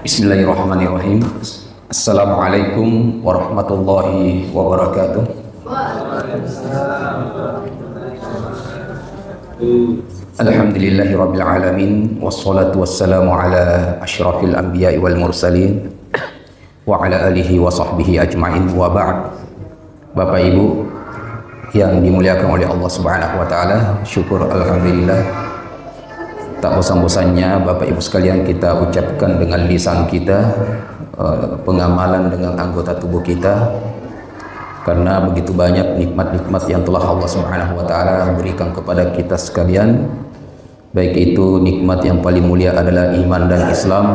Bismillahirrahmanirrahim. Assalamualaikum warahmatullahi wabarakatuh. Alhamdulillahi rabbil alamin, wassalatu wassalamu ala asyrafil anbiya'i wal mursalin wa ala alihi wa sahbihi ajma'in, wa ba'd. Bapak Ibu yang dimuliakan oleh Allah Subhanahu wa taala, syukur alhamdulillah tak bosan-bosannya Bapak Ibu sekalian kita ucapkan dengan lisan kita, pengamalan dengan anggota tubuh kita, karena begitu banyak nikmat-nikmat yang telah Allah Subhanahu wa taala berikan kepada kita sekalian, baik itu nikmat yang paling mulia adalah iman dan Islam,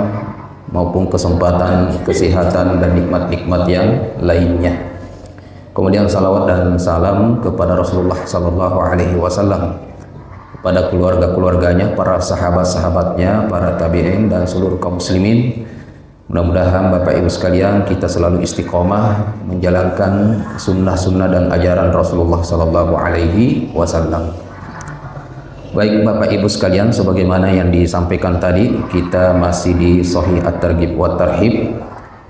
maupun kesempatan, kesehatan dan nikmat-nikmat yang lainnya. Kemudian salawat dan salam kepada Rasulullah sallallahu alaihi wasallam, pada keluarga-keluarganya, para sahabat-sahabatnya, para tabi'in dan seluruh kaum muslimin. Mudah-mudahan Bapak Ibu sekalian kita selalu istiqomah menjalankan sunnah-sunnah dan ajaran Rasulullah sallallahu alaihi wasallam. Baik Bapak Ibu sekalian, sebagaimana yang disampaikan tadi, kita masih di Shahih At-Targhib wa Tarhib,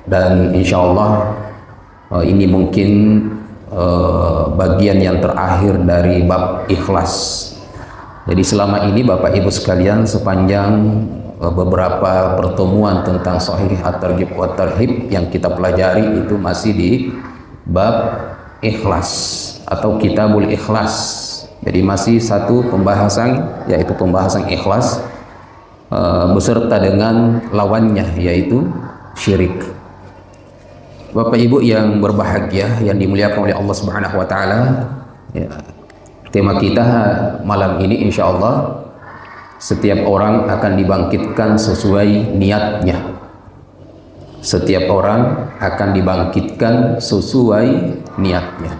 dan insyaallah ini mungkin bagian yang terakhir dari bab ikhlas. Jadi selama ini Bapak Ibu sekalian, sepanjang beberapa pertemuan tentang Shahih At-Targhib wa Tarhib yang kita pelajari itu masih di bab ikhlas atau Kitabul Ikhlas. Jadi masih satu pembahasan, yaitu pembahasan ikhlas beserta dengan lawannya, yaitu syirik. Bapak Ibu yang berbahagia, yang dimuliakan oleh Allah Subhanahu wa taala, ya, tema kita malam ini insya Allah, setiap orang akan dibangkitkan sesuai niatnya. Setiap orang akan dibangkitkan sesuai niatnya.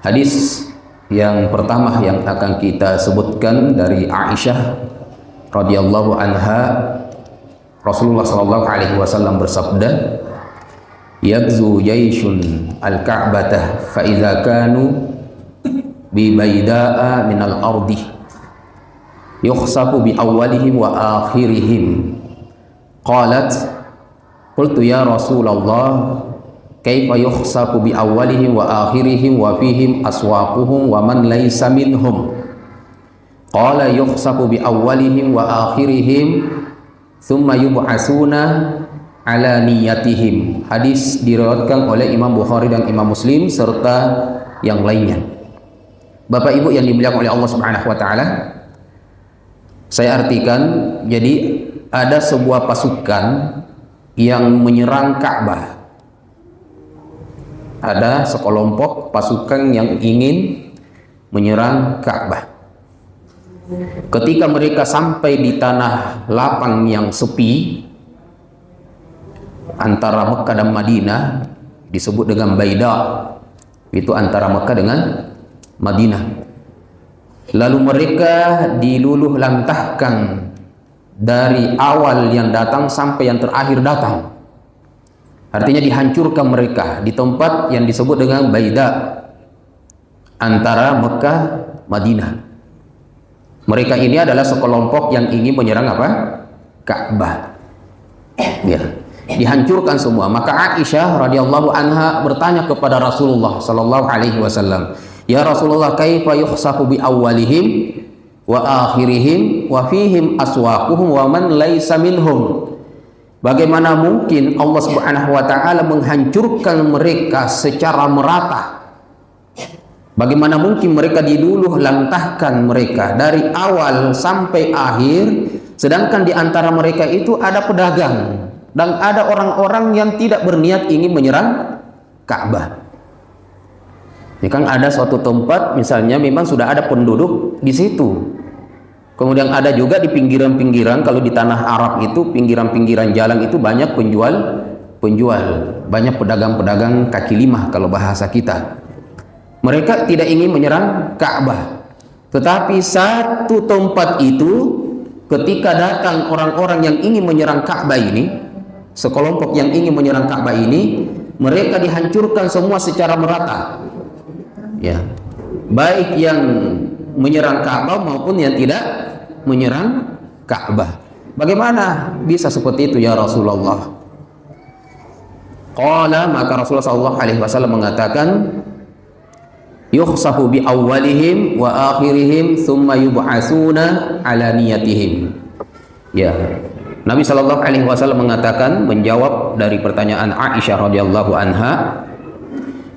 Hadis yang pertama yang akan kita sebutkan dari Aisyah radhiyallahu anha, Rasulullah sallallahu alaihi wasallam bersabda, "Yagzu jaisyun al-Ka'bata fa idza kanu bi baida'a minal ardi yukhsafu bi awwalihim wa akhirihim." Qalat qultu ya Rasulullah kaifa yukhsafu bi awwalihim wa akhirihim wa fihim aswaquhum wa man laysa minhum? Qala yukhsafu bi awwalihim wa akhirihim thumma yub'asuna ala niyatihim. Hadis diriwayatkan oleh Imam Bukhari dan Imam Muslim serta yang lainnya. Bapak Ibu yang dimuliakan oleh Allah Subhanahu wa taala, saya artikan, jadi ada sebuah pasukan yang menyerang Ka'bah. Ada sekelompok pasukan yang ingin menyerang Ka'bah. Ketika mereka sampai di tanah lapang yang sepi antara Mekah dan Madinah, disebut dengan Baida, itu antara Mekah dengan Madinah. Lalu mereka diluluh lantahkan dari awal yang datang sampai yang terakhir datang. Artinya dihancurkan mereka di tempat yang disebut dengan Baida, antara Mekah Madinah. Mereka ini adalah sekelompok yang ingin menyerang apa? Ka'bah. Ya, dihancurkan semua. Maka Aisyah radhiyallahu anha bertanya kepada Rasulullah sallallahu alaihi wasallam, "Ya Rasulullah, kaifa yukhsafu bi awwalihim wa akhirihim wa fihim aswaquhum wa man laysa minhum?" Bagaimana mungkin Allah Subhanahu wa taala menghancurkan mereka secara merata? Bagaimana mungkin mereka diluluh lantahkan mereka dari awal sampai akhir, sedangkan di antara mereka itu ada pedagang dan ada orang-orang yang tidak berniat ingin menyerang Ka'bah. Ya kan, ada suatu tempat misalnya memang sudah ada penduduk di situ. Kemudian ada juga di pinggiran-pinggiran, kalau di tanah Arab itu pinggiran-pinggiran jalan itu banyak penjual, banyak pedagang-pedagang kaki lima kalau bahasa kita. Mereka tidak ingin menyerang Ka'bah. Tetapi satu tempat itu ketika datang orang-orang yang ingin menyerang Ka'bah ini, sekelompok yang ingin menyerang Ka'bah ini, mereka dihancurkan semua secara merata. Ya, baik yang menyerang Ka'bah maupun yang tidak menyerang Ka'bah. Bagaimana bisa seperti itu ya Rasulullah? Qala, maka Rasulullah sallallahu alaihi wasallam mengatakan, yukhsafu bi awwalihim wa akhirihim thumma yub'atsuna ala niyatihim. Ya, Nabi sallallahu alaihi wasallam mengatakan, menjawab dari pertanyaan Aisyah radhiyallahu anha,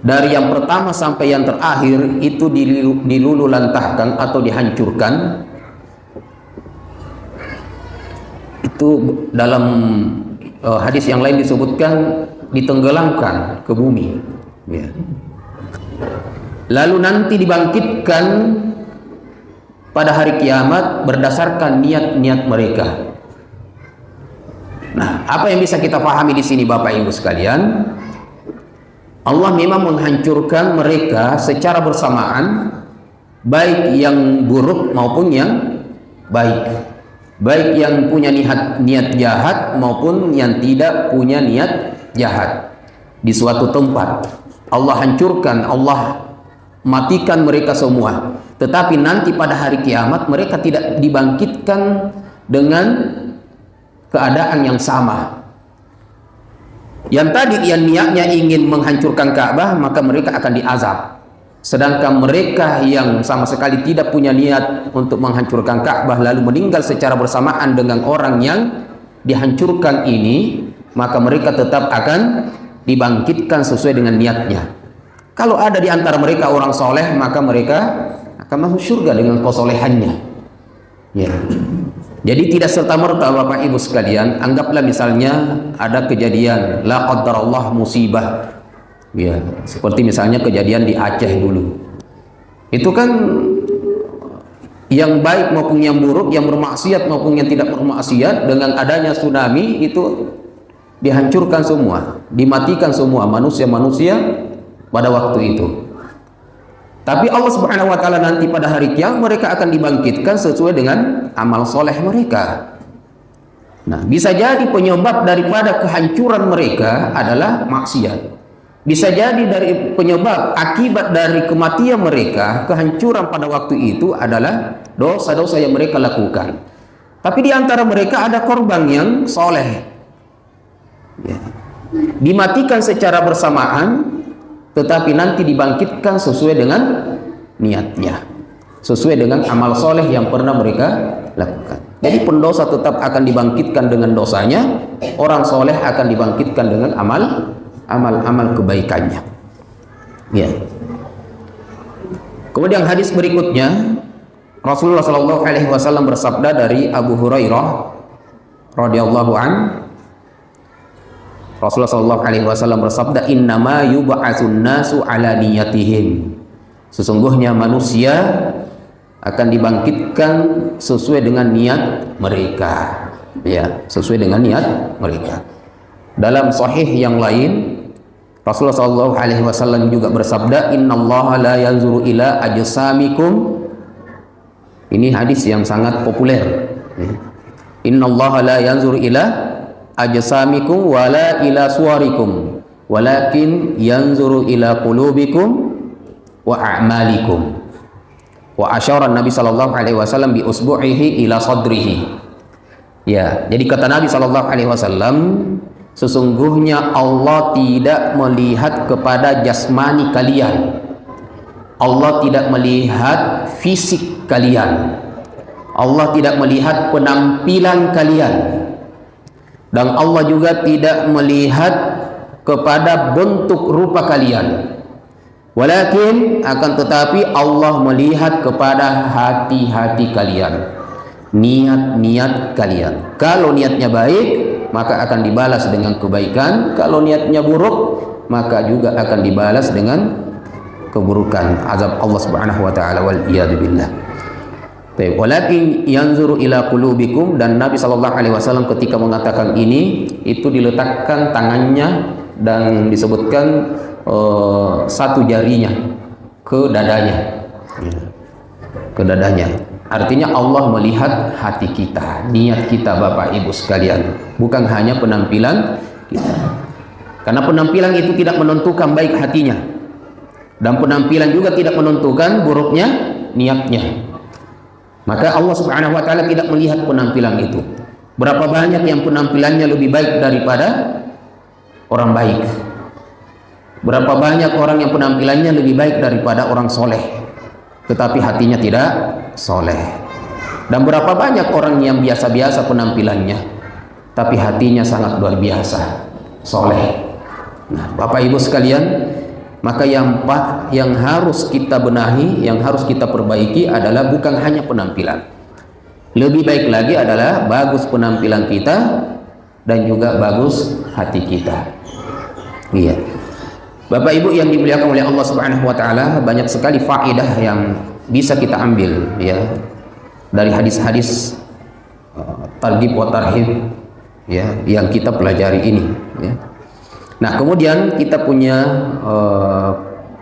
dari yang pertama sampai yang terakhir itu dilululantahkan atau dihancurkan. Itu dalam hadis yang lain disebutkan ditenggelamkan ke bumi, ya. Lalu nanti dibangkitkan pada hari kiamat berdasarkan niat-niat mereka. Nah, apa yang bisa kita pahami di sini Bapak Ibu sekalian? Allah memang menghancurkan mereka secara bersamaan, baik yang buruk maupun yang baik. Baik yang punya niat jahat maupun yang tidak punya niat jahat. Di suatu tempat Allah hancurkan, Allah matikan mereka semua. Tetapi nanti pada hari kiamat mereka tidak dibangkitkan dengan keadaan yang sama. Yang tadi yang niatnya ingin menghancurkan Ka'bah, maka mereka akan diazab. Sedangkan mereka yang sama sekali tidak punya niat untuk menghancurkan Ka'bah lalu meninggal secara bersamaan dengan orang yang dihancurkan ini, maka mereka tetap akan dibangkitkan sesuai dengan niatnya. Kalau ada di antara mereka orang soleh, maka mereka akan masuk surga dengan kesolehannya, ya. Jadi tidak serta-merta Bapak Ibu sekalian, anggaplah misalnya ada kejadian la qadarallah musibah, ya, seperti misalnya kejadian di Aceh dulu. Itu kan yang baik maupun yang buruk, yang bermaksiat maupun yang tidak bermaksiat, dengan adanya tsunami itu dihancurkan semua, dimatikan semua manusia-manusia pada waktu itu. Tapi Allah Subhanahu wa taala nanti pada hari kiamat mereka akan dibangkitkan sesuai dengan amal soleh mereka. Nah, bisa jadi penyebab daripada kehancuran mereka adalah maksiat. Bisa jadi dari penyebab akibat dari kematian mereka, kehancuran pada waktu itu adalah dosa-dosa yang mereka lakukan. Tapi di antara mereka ada korban yang soleh, ya, dimatikan secara bersamaan, tetapi nanti dibangkitkan sesuai dengan niatnya, sesuai dengan amal soleh yang pernah mereka lakukan. Jadi pendosa tetap akan dibangkitkan dengan dosanya, orang soleh akan dibangkitkan dengan amal kebaikannya, ya. Kemudian hadis berikutnya, Rasulullah Shallallahu Alaihi Wasallam bersabda dari Abu Hurairah radhiyallahu an, Rasulullah Shallallahu Alaihi Wasallam bersabda, innama yub'atsun nasu ala niyatihim, sesungguhnya manusia akan dibangkitkan sesuai dengan niat mereka, ya, sesuai dengan niat mereka. Dalam sahih yang lain, Rasulullah Shallallahu Alaihi Wasallam juga bersabda, innallaha la yanzuru ila ajsamikum. Ini hadis yang sangat populer. Innallaha la yanzuru ila ajsamikum wala ila suwarikum walakin yanzuru ila qulubikum wa a'malikum. Wa asyara Nabi sallallahu alaihi wasallam bi usbu'ihi ila sadrihi. Ya, jadi kata Nabi sallallahu alaihi wasallam, sesungguhnya Allah tidak melihat kepada jasmani kalian. Allah tidak melihat fisik kalian. Allah tidak melihat penampilan kalian. Dan Allah juga tidak melihat kepada bentuk rupa kalian. Walakin akan tetapi Allah melihat kepada hati-hati kalian, niat-niat kalian. Kalau niatnya baik, maka akan dibalas dengan kebaikan. Kalau niatnya buruk, maka juga akan dibalas dengan keburukan, azab Allah Subhanahu wa taala, wal iyad billah. Walakin yanzuru ila qulubikum, dan Nabi sallallahu alaihi wasallam ketika mengatakan ini, itu diletakkan tangannya dan disebutkan satu jarinya ke dadanya, ke dadanya. Artinya Allah melihat hati kita, niat kita Bapak Ibu sekalian, bukan hanya penampilan kita. Karena penampilan itu tidak menentukan baik hatinya, dan penampilan juga tidak menentukan buruknya niatnya. Maka Allah Subhanahu wa taala tidak melihat penampilan itu. Berapa banyak yang penampilannya lebih baik daripada orang baik. Berapa banyak orang yang penampilannya lebih baik daripada orang soleh, tetapi hatinya tidak soleh. Dan berapa banyak orang yang biasa-biasa penampilannya, tapi hatinya sangat luar biasa, soleh. Nah, Bapak Ibu sekalian, maka yang harus kita benahi, yang harus kita perbaiki adalah bukan hanya penampilan. Lebih baik lagi adalah bagus penampilan kita dan juga bagus hati kita. Iya. Bapak Ibu yang dimuliakan oleh Allah Subhanahu wa taala, banyak sekali faedah yang bisa kita ambil ya dari hadis-hadis targhib wa tarhib ya yang kita pelajari ini ya. Nah, kemudian kita punya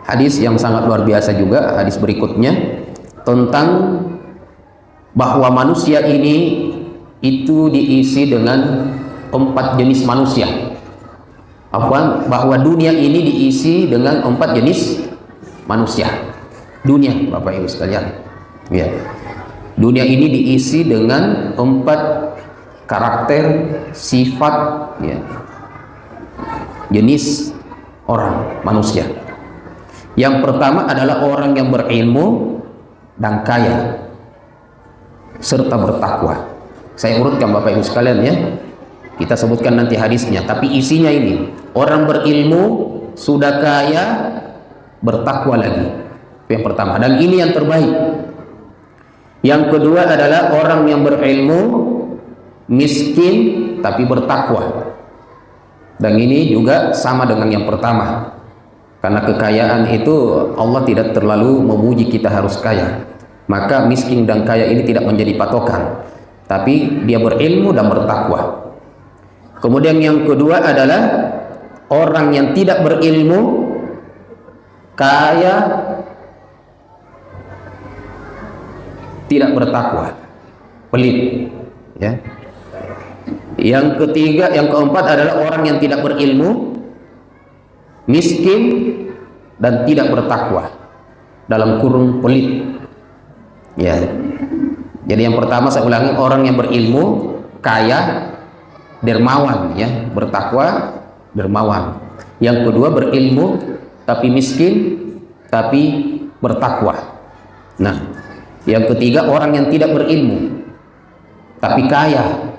hadis yang sangat luar biasa juga, hadis berikutnya tentang bahwa manusia ini itu diisi dengan 4 jenis manusia. Bahwa dunia ini diisi dengan 4 jenis manusia. Dunia, Bapak Ibu sekalian. Ya. Dunia ini diisi dengan 4 karakter, sifat, ya, jenis orang, manusia. Yang pertama adalah orang yang berilmu dan kaya serta bertakwa. Saya urutkan Bapak Ibu sekalian ya. Kita sebutkan nanti hadisnya, tapi isinya ini: orang berilmu, sudah kaya, bertakwa lagi. Itu yang pertama, dan ini yang terbaik. Yang kedua adalah orang yang berilmu, miskin tapi bertakwa. Dan ini juga sama dengan yang pertama. Karena kekayaan itu Allah tidak terlalu memuji kita harus kaya. Maka miskin dan kaya ini tidak menjadi patokan, tapi dia berilmu dan bertakwa. Kemudian yang kedua adalah orang yang tidak berilmu, kaya, tidak bertakwa, pelit ya. Yang ketiga, yang keempat adalah orang yang tidak berilmu, miskin dan tidak bertakwa, dalam kurung pelit ya. Jadi yang pertama saya ulangi, orang yang berilmu, kaya, dermawan ya, bertakwa, dermawan. Yang kedua berilmu tapi miskin tapi bertakwa. Nah, yang ketiga orang yang tidak berilmu tapi kaya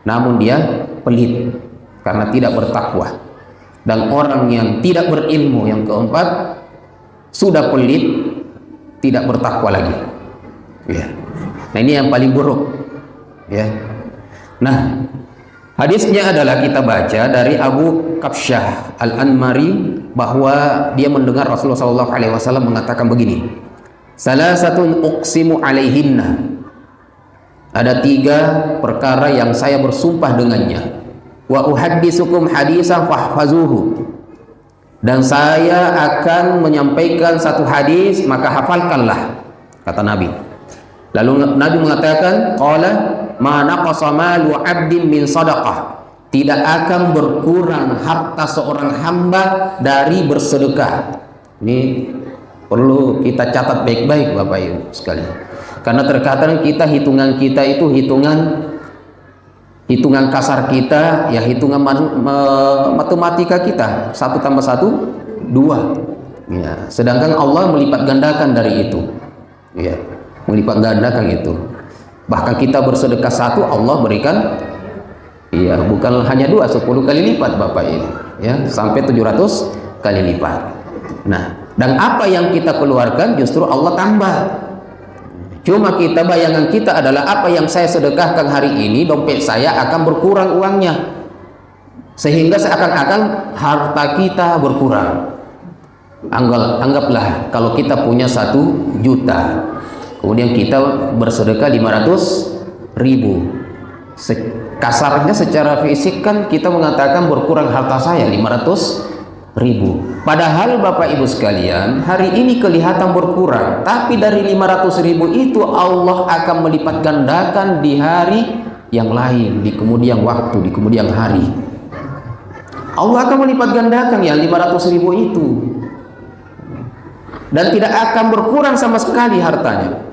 namun dia pelit karena tidak bertakwa. Dan orang yang tidak berilmu yang keempat sudah pelit, tidak bertakwa lagi ya. Nah, ini yang paling buruk ya. Nah, hadisnya adalah kita baca dari Abu Kabsyah Al-Anmari bahwa dia mendengar Rasulullah SAW mengatakan begini: salasatun uqsimu alaihinna, ada 3 perkara yang saya bersumpah dengannya. Wa uhadditsukum hadisan fahfazuhu, dan saya akan menyampaikan satu hadis maka hafalkanlah, kata Nabi. Lalu Nabi mengatakan, qala ma naqasa malu 'abdin min shadaqah, tidak akan berkurang harta seorang hamba dari bersedekah. Ini perlu kita catat baik-baik Bapak Ibu sekalian. Karena terkadang hitungan kita itu hitungan kasar kita, ya hitungan matematika kita, 1 tambah 1 2 ya. Sedangkan Allah melipat gandakan dari itu ya, melipat gandakan itu. Bahkan kita bersedekah 1, Allah berikan ya bukan hanya 2, 10 kali lipat Bapak Ibu ya, sampai 700 kali lipat. Nah, dan apa yang kita keluarkan justru Allah tambah. Cuma kita, bayangan kita adalah apa yang saya sedekahkan hari ini, dompet saya akan berkurang uangnya, sehingga seakan-akan harta kita berkurang. Anggaplah kalau kita punya 1 juta, kemudian kita bersedekah 500.000. Kasarnya secara fisik kan kita mengatakan berkurang harta saya 500.000. Padahal Bapak Ibu sekalian, hari ini kelihatan berkurang, tapi dari 500.000 itu Allah akan melipat gandakan di hari yang lain, di kemudian waktu, di kemudian hari. Allah akan melipat gandakan yang 500.000 itu, dan tidak akan berkurang sama sekali hartanya.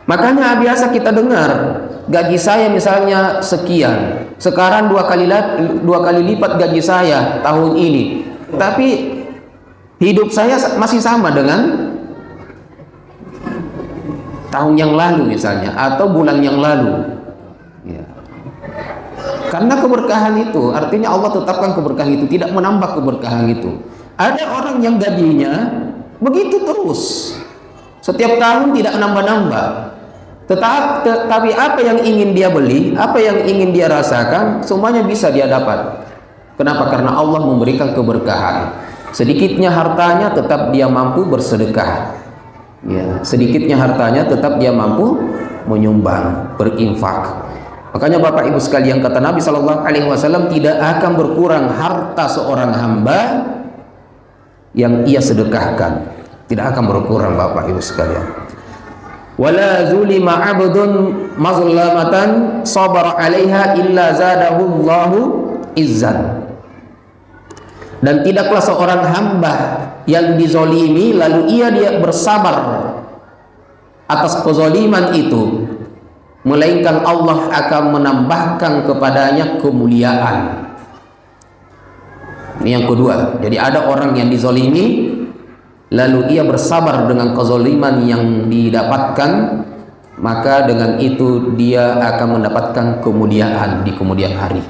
Makanya biasa kita dengar gaji saya misalnya sekian, sekarang dua kali lipat gaji saya tahun ini, tapi hidup saya masih sama dengan tahun yang lalu misalnya, atau bulan yang lalu. Ya. Karena keberkahan itu, artinya Allah tetapkan keberkahan itu, tidak menambah keberkahan itu. Ada orang yang gajinya begitu terus, setiap tahun tidak nambah-nambah. Tetapi apa yang ingin dia beli, apa yang ingin dia rasakan, semuanya bisa dia dapat. Kenapa? Karena Allah memberikan keberkahan. Sedikitnya hartanya tetap dia mampu bersedekah. Ya, sedikitnya hartanya tetap dia mampu menyumbang, berinfak. Makanya Bapak Ibu sekalian, kata Nabi Shallallahu Alaihi Wasallam, tidak akan berkurang harta seorang hamba yang ia sedekahkan. Tidak akan berkurang Bapak Ibu sekalian. Wala zulima 'abdun mazlamatan sabara 'alaiha illa zadahu Allahu izzan. Dan tidaklah seorang hamba yang dizolimi lalu dia bersabar atas kezoliman itu, melainkan Allah akan menambahkan kepadanya kemuliaan. Ini yang kedua. Jadi ada orang yang dizolimi lalu ia bersabar dengan kezoliman yang didapatkan, maka dengan itu dia akan mendapatkan kemuliaan di kemudian hari.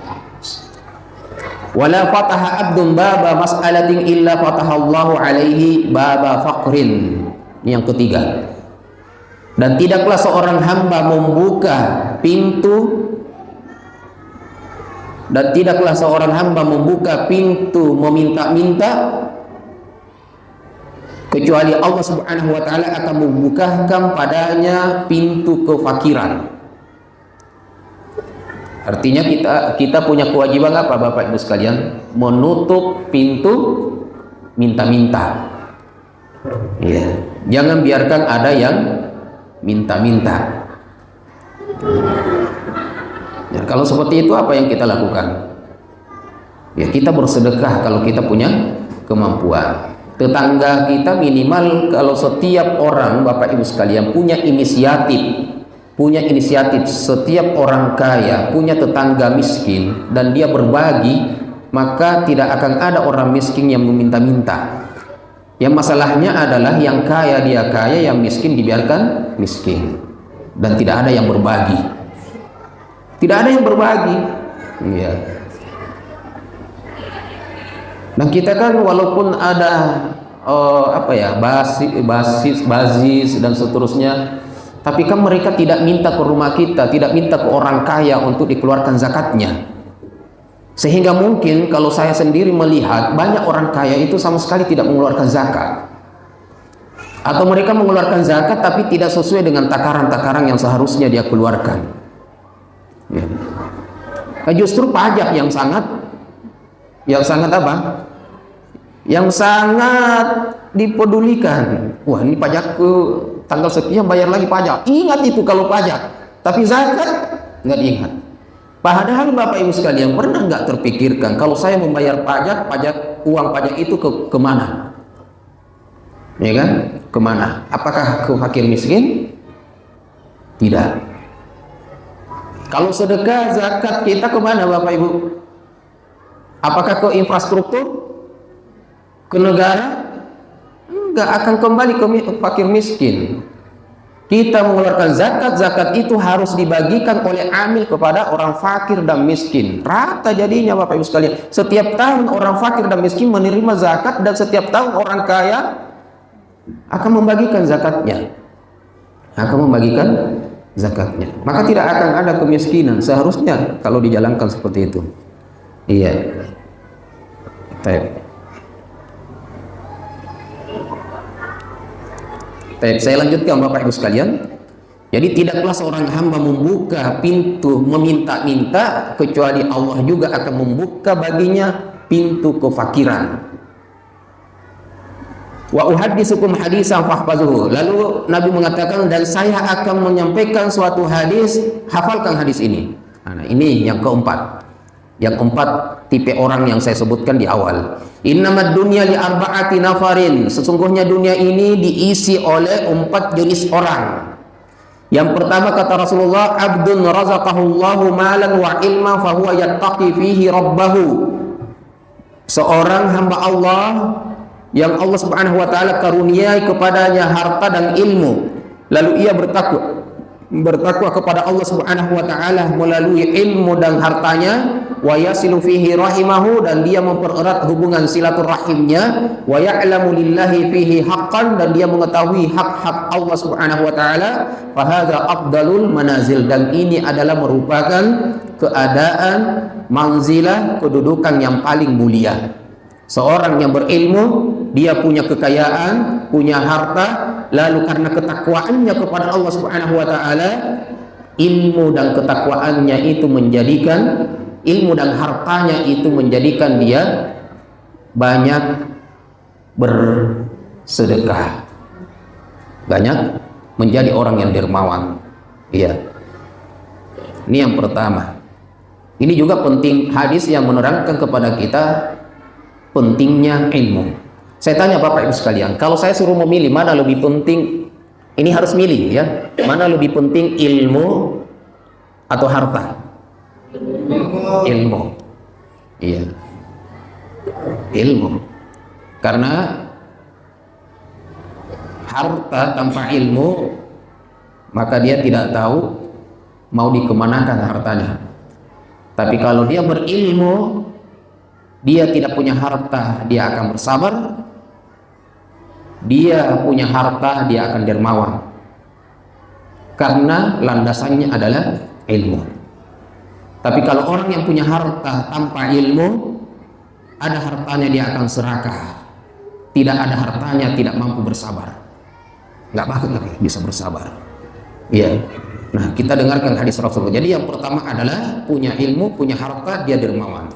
Wala fataha abdun baba mas'alatin illa fatahallahu alaihi baba faqrin. Ini yang ketiga. Dan tidaklah seorang hamba membuka pintu, dan tidaklah seorang hamba membuka pintu meminta-minta, kecuali Allah Subhanahu wa taala akan membukakan padanya pintu kefakiran. Artinya kita punya kewajiban apa Bapak Ibu sekalian? Menutup pintu minta-minta. Ya, jangan biarkan ada yang minta-minta. Ya, kalau seperti itu apa yang kita lakukan? Ya, kita bersedekah kalau kita punya kemampuan. Tetangga kita minimal, kalau setiap orang Bapak Ibu sekalian punya inisiatif, setiap orang kaya punya tetangga miskin dan dia berbagi, maka tidak akan ada orang miskin yang meminta-minta. Yang masalahnya adalah yang kaya dia kaya, yang miskin dibiarkan miskin, dan tidak ada yang berbagi. Tidak ada yang berbagi. Ya. Dan kita kan walaupun ada basis dan seterusnya, tapi kan mereka tidak minta ke rumah kita, tidak minta ke orang kaya untuk dikeluarkan zakatnya. Sehingga mungkin kalau saya sendiri melihat banyak orang kaya itu sama sekali tidak mengeluarkan zakat, atau mereka mengeluarkan zakat tapi tidak sesuai dengan takaran-takaran yang seharusnya dia keluarkan. Ya. Nah, justru pajak yang sangat apa? Yang sangat dipedulikan. Wah, ini pajak ke tanggal sekian, bayar lagi pajak. Ingat itu kalau pajak, tapi zakat nggak diingat. Padahal Bapak Ibu sekalian, pernah nggak terpikirkan kalau saya membayar pajak, uang pajak itu kemana? Ya kan? Kemana? Apakah ke fakir miskin? Tidak. Kalau sedekah zakat kita kemana Bapak Ibu? Apakah ke infrastruktur? Ke negara? Enggak, akan kembali ke fakir miskin. Kita mengeluarkan zakat itu harus dibagikan oleh amil kepada orang fakir dan miskin. Rata jadinya Bapak Ibu sekalian. Setiap tahun orang fakir dan miskin menerima zakat, dan setiap tahun orang kaya akan membagikan zakatnya. Maka tidak akan ada kemiskinan seharusnya kalau dijalankan seperti itu. Iya. Saya lanjutkan Bapak Ibu sekalian. Jadi tidaklah seorang hamba membuka pintu meminta-minta, kecuali Allah juga akan membuka baginya pintu kefakiran. Wa uhadditsukum hadisan fahfazuhu. Lalu Nabi mengatakan, dan saya akan menyampaikan suatu hadis, hafalkan hadis ini. Nah, ini yang keempat. Yang keempat tipe orang yang saya sebutkan di awal. Innamad dunya li arba'ati nafarin. Sesungguhnya dunia ini diisi oleh 4 jenis orang. Yang pertama kata Rasulullah, abdun razaqahullahu malan wa ilma fahuwa yattaqi fihi rabbahu. Seorang hamba Allah yang Allah Subhanahu wa taala karuniai kepadanya harta dan ilmu, lalu ia bertakwa kepada Allah Subhanahu wa taala melalui ilmu dan hartanya, wa yasilu fihi rahimahu, dan dia mempererat hubungan silaturahimnya, wa ya'lamu lillahi fihi haqqan, dan dia mengetahui hak-hak Allah Subhanahu wa taala, fa hadza afdalul manazil, dan ini adalah merupakan keadaan manzilah, kedudukan yang paling mulia. Seorang yang berilmu, dia punya kekayaan, punya harta, lalu karena ketakwaannya kepada Allah Subhanahu wa taala, ilmu dan ketakwaannya itu menjadikan, ilmu dan hartanya itu menjadikan dia banyak bersedekah, banyak menjadi orang yang dermawan. Iya. Ini yang pertama. Ini juga penting, hadis yang menerangkan kepada kita pentingnya ilmu. Saya tanya Bapak Ibu sekalian, kalau saya suruh memilih mana lebih penting, ini harus milih ya, mana lebih penting ilmu atau harta? Ilmu. Iya. Ilmu. Karena harta tanpa ilmu, maka dia tidak tahu mau dikemanakan hartanya. Tapi kalau dia berilmu, dia tidak punya harta, dia akan bersabar. Dia punya harta, dia akan dermawan. Karena landasannya adalah ilmu. Tapi kalau orang yang punya harta tanpa ilmu, ada hartanya dia akan serakah. Tidak ada hartanya tidak mampu bersabar. Nggak bakal bisa bersabar. Iya. Nah, kita dengarkan hadis Rasulullah. Jadi yang pertama adalah punya ilmu, punya harta, dia dermawan.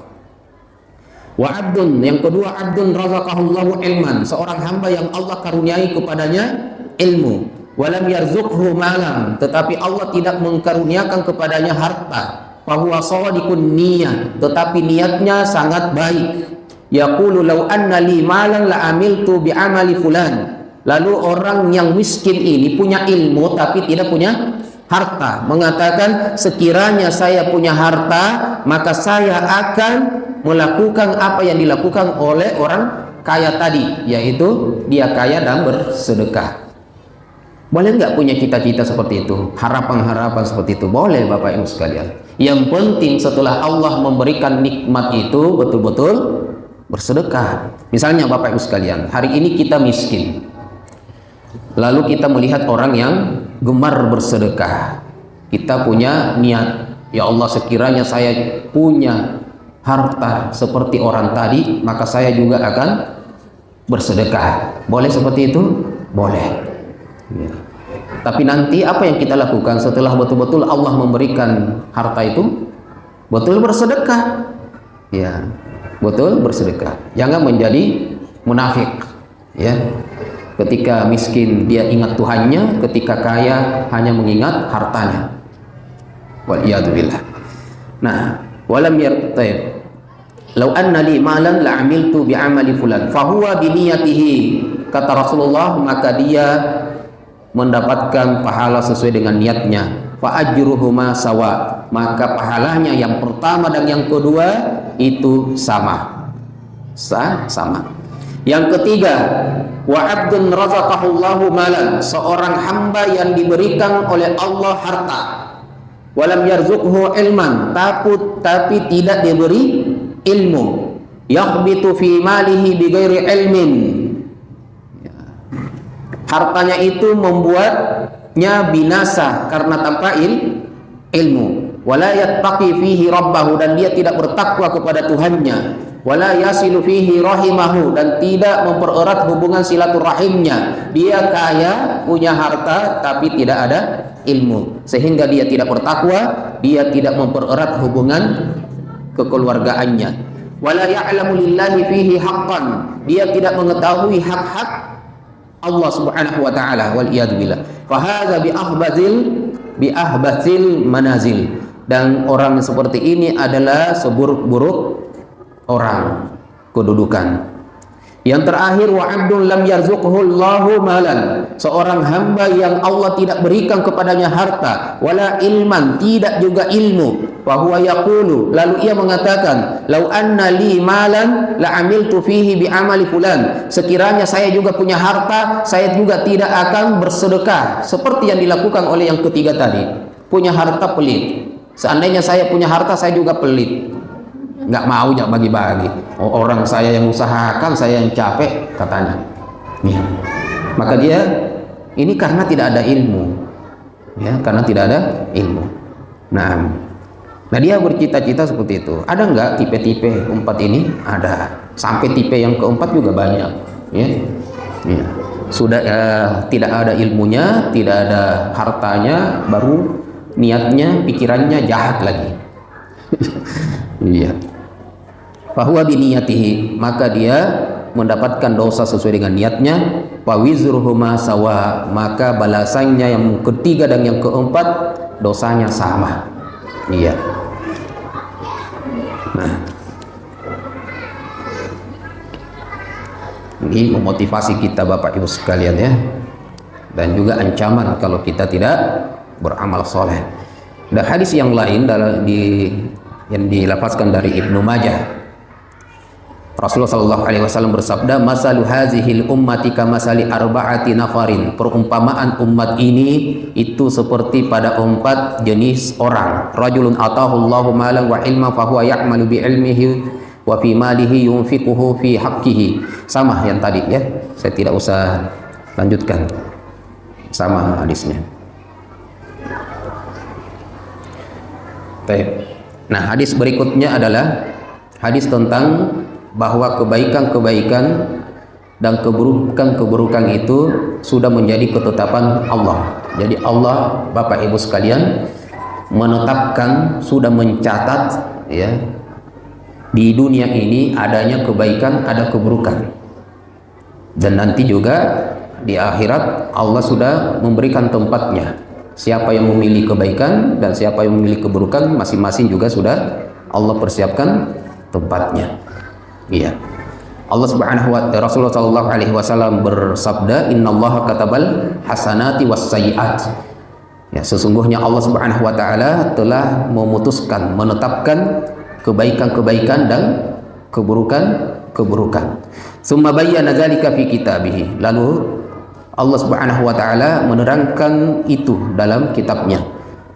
Wa abdun, yang kedua abdun razaqahullahu ilman, seorang hamba yang Allah karuniai kepadanya ilmu. Walam yarzuqhu malam, tetapi Allah tidak mengkaruniakan kepadanya harta. Fahuwa shadiqun niyah, tetapi niatnya sangat baik. Yaqulu law anna li malan la amiltu bi amali fulan. Lalu orang yang miskin ini punya ilmu tapi tidak punya harta, mengatakan sekiranya saya punya harta, maka saya akan melakukan apa yang dilakukan oleh orang kaya tadi, yaitu dia kaya dan bersedekah. Boleh nggak punya cita-cita seperti itu, harapan-harapan seperti itu? Boleh Bapak Ibu sekalian. Yang penting setelah Allah memberikan nikmat itu betul-betul bersedekah. Misalnya Bapak Ibu sekalian, hari ini kita miskin, lalu kita melihat orang yang gemar bersedekah. Kita punya niat, ya Allah sekiranya saya punya harta seperti orang tadi, maka saya juga akan bersedekah. Boleh seperti itu? Boleh ya. Tapi nanti apa yang kita lakukan setelah betul-betul Allah memberikan harta itu? Betul bersedekah ya, betul bersedekah. Jangan menjadi munafik ya. Ketika miskin dia ingat Tuhannya, ketika kaya hanya mengingat hartanya. Waliyadzubillah. Nah, walam yartaib. Lau anna li malan la amiltu bi amali fulan fahuwa bi niyatihi, kata Rasulullah, maka dia mendapatkan pahala sesuai dengan niatnya. Fa ajruhuma sawa, maka pahalanya yang pertama dan yang kedua itu sama. Sama. Yang ketiga, wa abdun razaqahullahu malan, seorang hamba yang diberikan oleh Allah harta, walam yarzuqhu ilman, tapi tidak diberi ilmu, yakhbitu fi malihi bighairi ilmin, hartanya itu membuatnya binasa karena tanpa ilmu. Wala yattaqi fihi rabbahu, dan dia tidak bertakwa kepada Tuhannya. Wala yasilu fihi rahimahu, dan tidak mempererat hubungan silaturahimnya. Dia kaya, punya harta, tapi tidak ada ilmu, sehingga dia tidak bertakwa, dia tidak mempererat hubungan kekeluargaannya. Wala ya'lamu lillahi fihi haqqan, dia tidak mengetahui hak-hak Allah Subhanahu wa taala, wal iyad billah. Fa hadza bi ahbathil manazil, dan orang seperti ini adalah seburuk-buruk orang kedudukan. Yang terakhir, wa 'abdun lam yarzuqhullahu malan, seorang hamba yang Allah tidak berikan kepadanya harta, wala ilman, tidak juga ilmu, wa huwa yaqulu, lalu ia mengatakan, lau anna li malan la amiltu fihi bi amali fulan, sekiranya saya juga punya harta, saya juga tidak akan bersedekah seperti yang dilakukan oleh yang ketiga tadi. Punya harta pelit, seandainya saya punya harta saya juga pelit, nggak mau nggak bagi-bagi. Orang saya yang usahakan, saya yang capek katanya. Ya. Maka dia ini karena tidak ada ilmu, ya, karena tidak ada ilmu. Nah dia bercita-cita seperti itu. Ada nggak tipe-tipe empat ini? Ada. Sampai tipe yang keempat juga banyak. Ya. Ya. Sudah tidak ada ilmunya, tidak ada hartanya, baru niatnya, pikirannya jahat lagi. Iya. Fahuwa biniyatihi, maka dia mendapatkan dosa sesuai dengan niatnya. Wa wizruhuma sawa, maka balasannya yang ketiga dan yang keempat dosanya sama. Iya. Nah, ini memotivasi kita Bapak Ibu sekalian ya, dan juga ancaman kalau kita tidak beramal soleh. Dan hadis yang lain yang dilafazkan dari Ibnu Majah, Rasulullah sallallahu alaihi wasallam bersabda, masalu hazihil ummati kamasali arba'ati nafarin, perumpamaan umat ini itu seperti pada 4 jenis orang. Rajulun atahu Allahu malan wa ilma fa huwa ya'malu bi ilmihi wa fi malihi yunfiquhu fi haqqihi. Sama yang tadi ya, saya tidak usah lanjutkan, sama hadisnya. Baik. Nah, hadis berikutnya adalah hadis tentang bahwa kebaikan-kebaikan dan keburukan-keburukan itu sudah menjadi ketetapan Allah. Jadi Allah, Bapak Ibu sekalian, menetapkan, sudah mencatat ya, di dunia ini adanya kebaikan, ada keburukan. Dan nanti juga di akhirat Allah sudah memberikan tempatnya. Siapa yang memilih kebaikan dan siapa yang memilih keburukan, masing-masing juga sudah Allah persiapkan tempatnya. Iya. Allah Subhanahu wa ta'ala, Rasulullah sallallahu alaihi wasallam bersabda, innallaha katabal hasanati was sayyiat. Ya, sesungguhnya Allah Subhanahu wa ta'ala telah memutuskan, menetapkan kebaikan-kebaikan dan keburukan-keburukan. Tsumma bayyana dzalika fi kitabih. Lalu Allah Subhanahu wa ta'ala menerangkan itu dalam kitabnya.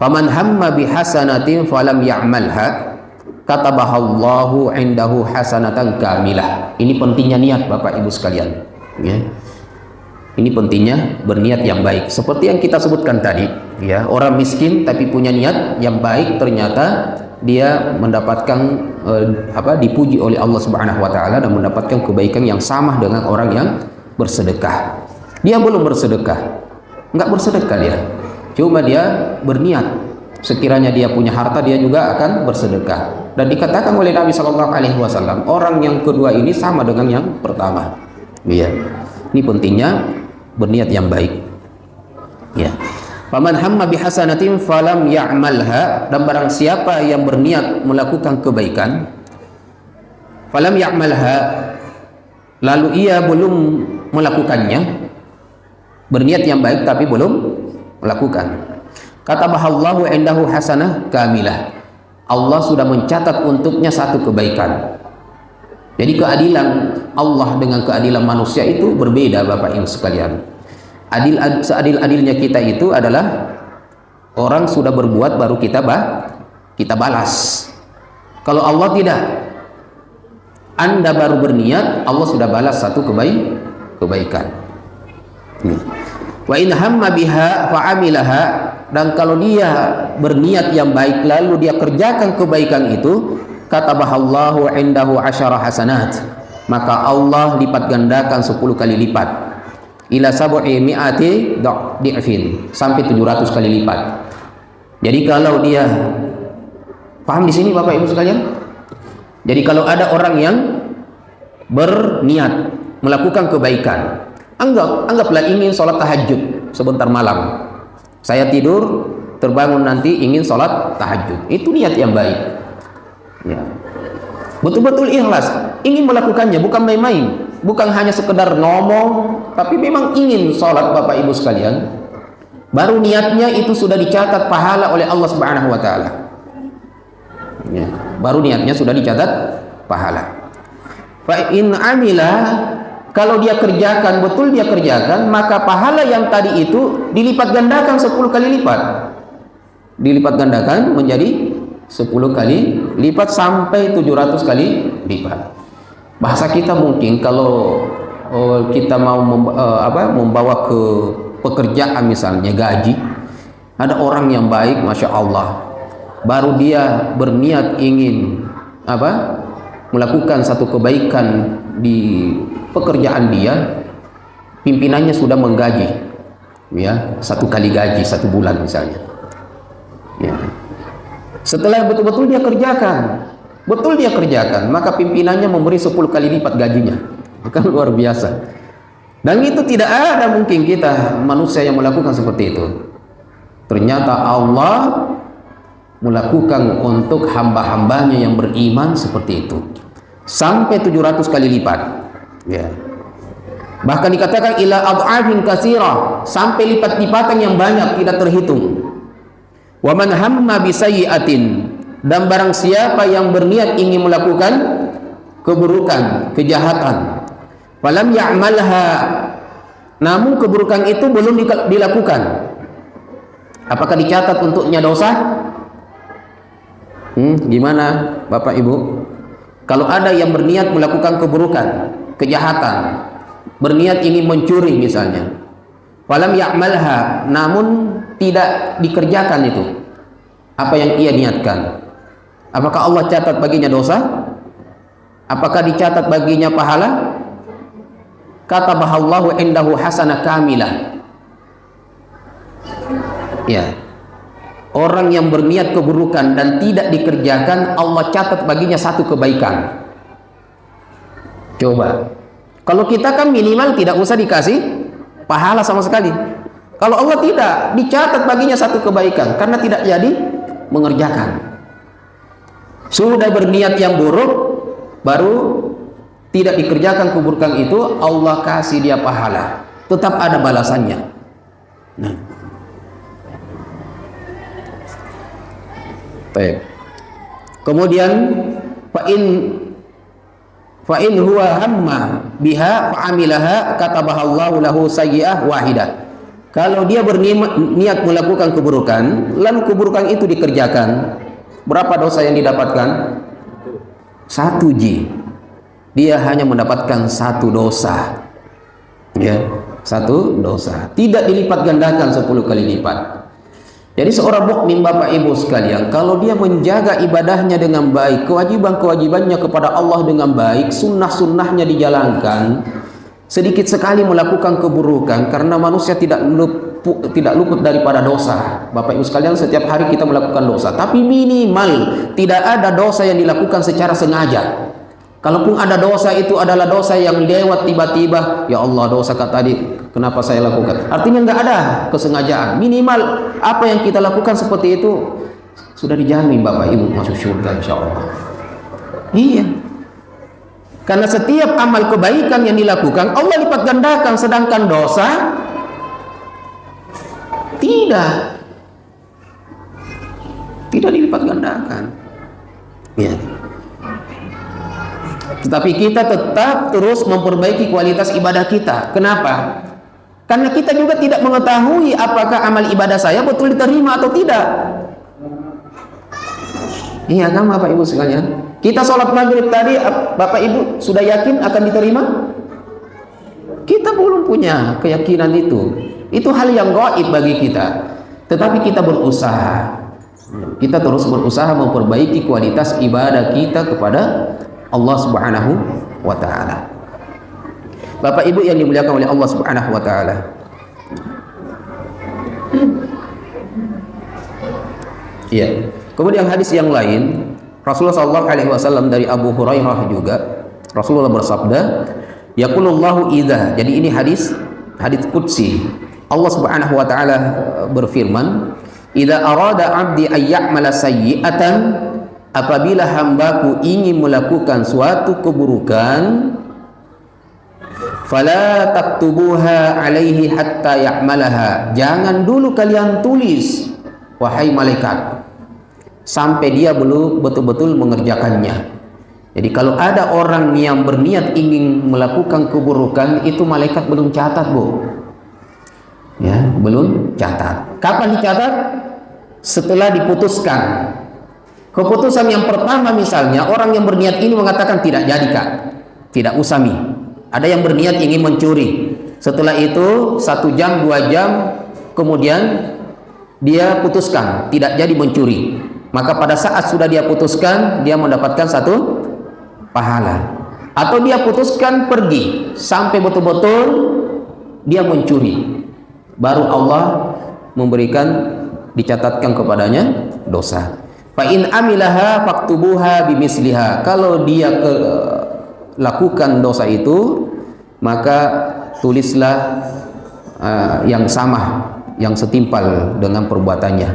Faman hamma bihasanatin falam ya'malha katabahallahu indahu hasanatan kamilah. Ini pentingnya niat Bapak Ibu sekalian ya. Ini pentingnya berniat yang baik. Seperti yang kita sebutkan tadi ya, orang miskin tapi punya niat yang baik, ternyata dia mendapatkan dipuji oleh Allah Subhanahu wa ta'ala dan mendapatkan kebaikan yang sama dengan orang yang bersedekah. Dia belum bersedekah, enggak bersedekah dia, cuma dia berniat sekiranya dia punya harta dia juga akan bersedekah. Dan dikatakan oleh Nabi Shallallahu Alaihi Wasallam, orang yang kedua ini sama dengan yang pertama. Iya, ini pentingnya berniat yang baik. Ya. Faman hamma bihasanatin falam ya'malha, dan barang siapa yang berniat melakukan kebaikan, falam ya'malha, lalu ia belum melakukannya, berniat yang baik tapi belum melakukan, katabahallahu indahu hasanah kamilah, Allah sudah mencatat untuknya satu kebaikan. Jadi keadilan Allah dengan keadilan manusia itu berbeda Bapak Ibu sekalian. Seadil-adilnya kita itu adalah orang sudah berbuat baru kita balas. Kalau Allah tidak, Anda baru berniat, Allah sudah balas satu kebaikan. Wa in hamma biha fa'amilaha, dan kalau dia berniat yang baik lalu dia kerjakan kebaikan itu, katabahallahu indahu asyara hasanat, maka Allah lipat gandakan 10 kali lipat, ila sab'i mi'ati di'fin, sampai 700 kali lipat. Jadi kalau dia paham di sini Bapak Ibu sekalian, jadi kalau ada orang yang berniat melakukan kebaikan, anggaplah ingin sholat tahajud sebentar malam, saya tidur terbangun nanti ingin sholat tahajud, itu niat yang baik ya. Betul-betul ikhlas ingin melakukannya, bukan main-main. bukan hanya sekedar ngomong, tapi memang ingin sholat Bapak Ibu sekalian, baru niatnya itu sudah dicatat pahala oleh Allah Subhanahu wa Ta'ala. Ya, baru niatnya sudah dicatat pahala. Fa in amila, kalau dia kerjakan, betul dia kerjakan, maka pahala yang tadi itu dilipat gandakan 10 kali lipat. Dilipat gandakan menjadi 10 kali lipat sampai 700 kali lipat. Bahasa kita mungkin kalau kita mau membawa ke pekerjaan misalnya gaji, ada orang yang baik, masya Allah, baru dia berniat ingin melakukan satu kebaikan di pekerjaan dia, pimpinannya sudah menggaji, ya, 1 kali gaji 1 bulan misalnya. Ya. Setelah betul-betul dia kerjakan, maka pimpinannya memberi 10 kali lipat gajinya. Bukan luar biasa. Dan itu tidak ada mungkin kita manusia yang melakukan seperti itu. Ternyata Allah melakukan untuk hamba-hambanya yang beriman seperti itu. Sampai 700 kali lipat. Ya. Bahkan dikatakan ila ad'afin katsira, sampai lipat-lipatan yang banyak tidak terhitung. Wa man hamma bi sayyi'atin, dan barang siapa yang berniat ingin melakukan keburukan, kejahatan, falam ya'malha, namun keburukan itu belum dilakukan, apakah dicatat untuknya dosa? Gimana Bapak Ibu? Kalau ada yang berniat melakukan keburukan, kejahatan, berniat ingin mencuri misalnya, falam ya'malha, namun tidak dikerjakan itu apa yang ia niatkan, apakah Allah catat baginya dosa? Apakah dicatat baginya pahala? Katabahallahu indahu hasanah kamilah. Ya. Orang yang berniat keburukan dan tidak dikerjakan, Allah catat baginya 1 kebaikan. Coba. Kalau kita kan minimal tidak usah dikasih pahala sama sekali. Kalau Allah tidak, dicatat baginya 1 kebaikan karena tidak jadi mengerjakan. Sudah berniat yang buruk, baru tidak dikerjakan keburukan itu, Allah kasih dia pahala, tetap ada balasannya. Nah, baik. Kemudian fa in huwa hamma biha fa amilaha katabahallahu lahu sayyi'ah wahidah. Kalau dia berniat melakukan keburukan, lalu keburukan itu dikerjakan, berapa dosa yang didapatkan? 1 ji. Dia hanya mendapatkan 1 dosa. Ya, 1 dosa. Tidak dilipat gandakan 10 kali lipat. Jadi seorang mukmin Bapak Ibu sekalian, kalau dia menjaga ibadahnya dengan baik, kewajiban-kewajibannya kepada Allah dengan baik, sunnah-sunnahnya dijalankan, sedikit sekali melakukan keburukan, karena manusia tidak luput daripada dosa. Bapak Ibu sekalian, setiap hari kita melakukan dosa, tapi minimal tidak ada dosa yang dilakukan secara sengaja. Kalaupun ada dosa, itu adalah dosa yang lewat tiba-tiba, ya Allah, dosa tadi kenapa saya lakukan, artinya nggak ada kesengajaan. Minimal apa yang kita lakukan seperti itu sudah dijamin Bapak Ibu masuk surga insya Allah. Iya, karena setiap amal kebaikan yang dilakukan Allah lipat gandakan, sedangkan dosa tidak dilipat gandakan. Ya. Tetapi kita tetap terus memperbaiki kualitas ibadah kita. Kenapa? Karena kita juga tidak mengetahui apakah amal ibadah saya betul diterima atau tidak. Iya kan Bapak Ibu sekalian? Kita sholat maghrib tadi, Bapak Ibu sudah yakin akan diterima? Kita belum punya keyakinan itu. Itu hal yang gaib bagi kita. Tetapi kita berusaha. Kita terus berusaha memperbaiki kualitas ibadah kita kepada Allah Subhanahu wa Ta'ala. Bapak Ibu yang dimuliakan oleh Allah Subhanahu wa Ta'ala, ya. Kemudian hadis yang lain, Rasulullah SAW dari Abu Hurairah juga, Rasulullah bersabda, yaqulullahu idza, jadi ini hadis qudsi. Allah Subhanahu wa Ta'ala berfirman, idza arada 'abdi ay ya'mala sayyi'atan, apabila hambaku ingin melakukan suatu keburukan, Fala taktubuha alaihi hatta ya'malaha. Jangan dulu kalian tulis, wahai malaikat, sampai dia belum betul-betul mengerjakannya. Jadi kalau ada orang yang berniat ingin melakukan keburukan, itu malaikat belum catat, Bu. Ya, belum catat. Kapan dicatat? Setelah diputuskan. Keputusan yang pertama misalnya, orang yang berniat ini mengatakan tidak jadi, Kak. Tidak usah Mi. Ada yang berniat ingin mencuri. Setelah itu 1 jam, 2 jam, kemudian dia putuskan tidak jadi mencuri. Maka pada saat sudah dia putuskan, dia mendapatkan 1 pahala. Atau dia putuskan pergi sampai betul-betul dia mencuri, baru Allah memberikan, dicatatkan kepadanya dosa. Fa in amilaha faktubuha bimisliha. Kalau dia lakukan dosa itu, maka tulislah yang sama, yang setimpal dengan perbuatannya.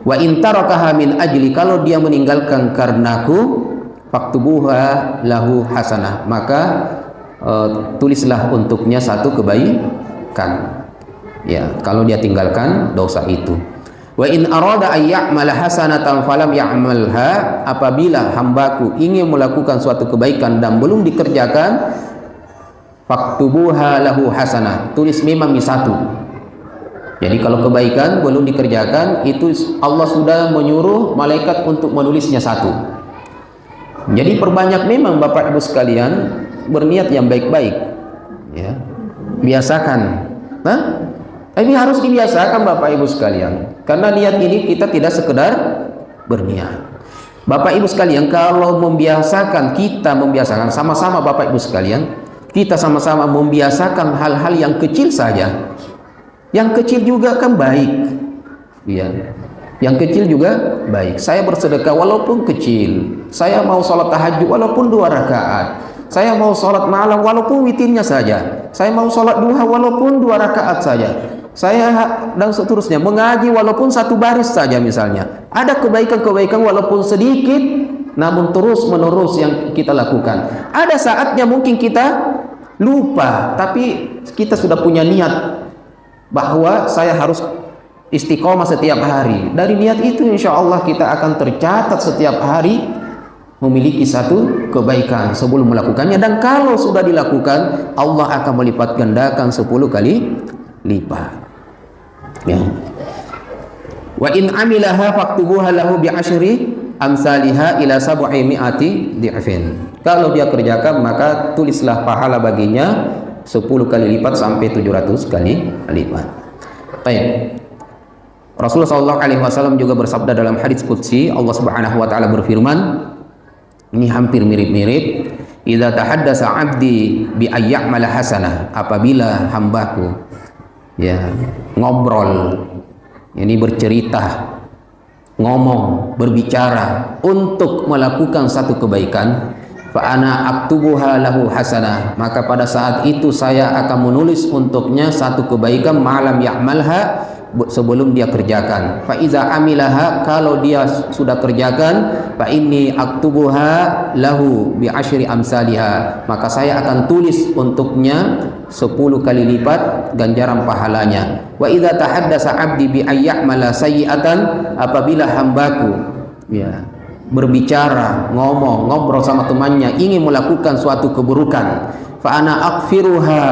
Wa in tarakaha min ajli. Kalau dia meninggalkan karenaku, faktubuha lahu hasanah. Maka tulislah untuknya 1 kebaikan. Ya, kalau dia tinggalkan dosa itu. Wa in arada ay ya'mala hasanatan falam ya'malha. Apabila hambaku ingin melakukan suatu kebaikan dan belum dikerjakan, faktubuha lahu hasanah. Tulis memang 1. Jadi kalau kebaikan belum dikerjakan, itu Allah sudah menyuruh malaikat untuk menulisnya 1. Jadi perbanyak memang Bapak Ibu sekalian berniat yang baik-baik. Ya. Biasakan. Nah, ini harus dibiasakan Bapak Ibu sekalian. Karena niat ini kita tidak sekedar berniat. Bapak Ibu sekalian, kalau kita membiasakan sama-sama Bapak Ibu sekalian, kita sama-sama membiasakan hal-hal yang kecil saja. Yang kecil juga kan baik. Ya. Yang kecil juga baik. Saya bersedekah walaupun kecil. Saya mau sholat tahajud walaupun 2 rakaat. Saya mau sholat malam walaupun witirnya saja. Saya mau sholat duha walaupun 2 rakaat saja. Saya dan seterusnya mengaji walaupun 1 baris saja misalnya. Ada kebaikan-kebaikan walaupun sedikit, namun terus menerus yang kita lakukan. Ada saatnya mungkin kita lupa, tapi kita sudah punya niat bahwa saya harus istiqomah setiap hari. Dari niat itu insya Allah kita akan tercatat setiap hari memiliki 1 kebaikan sebelum melakukannya. Dan kalau sudah dilakukan, Allah akan melipat gandakan 10 kali lipat. Ya. Wa in amilaha faktubuha lahu bi asyri amsalha ila 700 di'fin. Kalau dia kerjakan, maka tulislah pahala baginya 10 kali lipat sampai 700 kali lipat. Baik. Rasulullah SAW juga bersabda dalam hadits qudsi, Allah Subhanahu wa taala berfirman, ini hampir mirip-mirip, idza tahaddasa 'abdi bi ayya'mala hasanah. Apabila hambaku ya ngobrol, ini bercerita, ngomong, berbicara untuk melakukan 1 kebaikan, fa ana aktubuha lahu hasanah. Maka pada saat itu saya akan menulis untuknya 1 kebaikan malam ya'malha, sebelum dia kerjakan. Fa iza amilaha, kalau dia sudah kerjakan, fa inni aktubuha lahu bi asyri amsalha. Maka saya akan tulis untuknya 10 kali lipat ganjaran pahalanya. Wa idza tahaddasa 'abdi bi ayya'mala sayyi'atan. Apabila hambaku ya berbicara, ngobrol sama temannya, ingin melakukan suatu keburukan, fa ana aghfiruha